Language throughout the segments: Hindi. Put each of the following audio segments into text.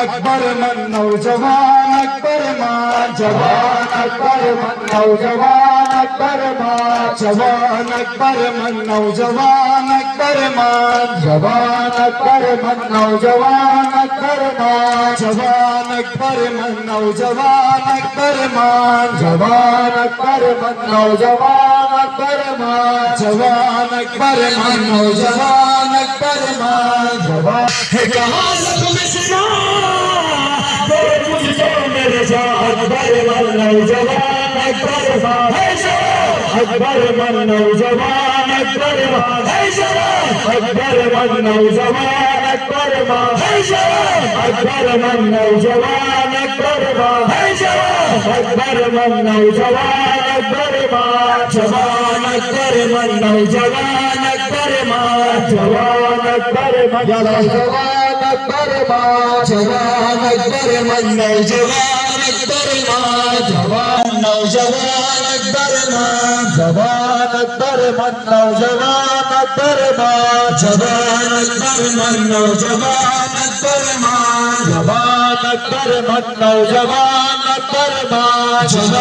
अकबर मन नौजवान अकबर मान जवान अकबर मन नौजवान अकबर मान जवान अकबर मन नौजवान अकबर मान जवान अकबर मन नौजवान अकबर मान जवान अकबर मन नौजवान अकबर मान जवान अकबर मन नौजवान अकबर मान जवान अकबर मन नौजवान अकबर मान जवान है कहाँ मेरे अकबर मन नौजवान अकबर अकबर मन नौजवान अकबर अकबर मन नौजवान अकबर अकबर मन नौजवान अकबर अकबर मन नौजवान अकबर जवान अकबर मन नौजवान अकबर जवान अकबर मन नौजवान अकबर जवान अकबर मन नौजवान अकबर जवान नौजवान अकबर जवान अकबर मन नौजवान अकबर जवान अकबर मन नौजवान अकबर जवान अकबर मन नौजवान अकबर जवान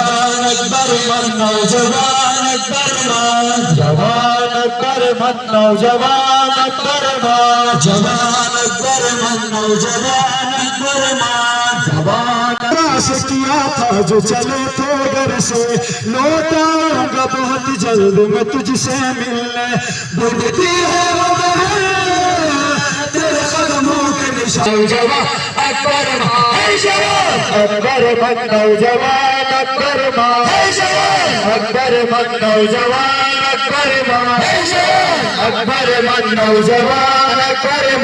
अकबर मन नौजवान अकबर जवान अकबर मन नौजवान अकबर जवान अकबर मन नौजवान अकबर जवान से किया था जो चले तो घर से लौटाऊंगा बहुत जल्द मैं तुझसे मिलने बुझती है तेरे कदमों के निशान जवान अकबर अकबर मन नौजवान अकबर अकबर मन नौजवान अकबर अकबर मन नौजवान अकबर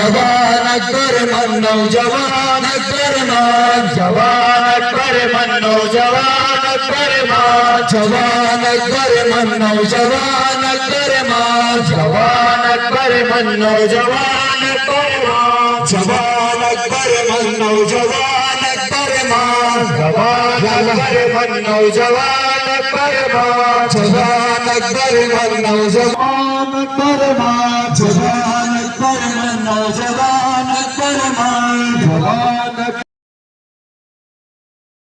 जवान अकबर मन नौजवान अकबर जवान अकबर मन नौजवान अकबर जवान अकबर मन नौजवान अकबर जवान अकबर मन नौजवान अकबर जवान अकबर मन नौजवान अकबर जवान अकबर मन नौजवान अकबर जवान अकबर मन नौजवान अकबर जवान अकबर मन नौजवान अकबर जवान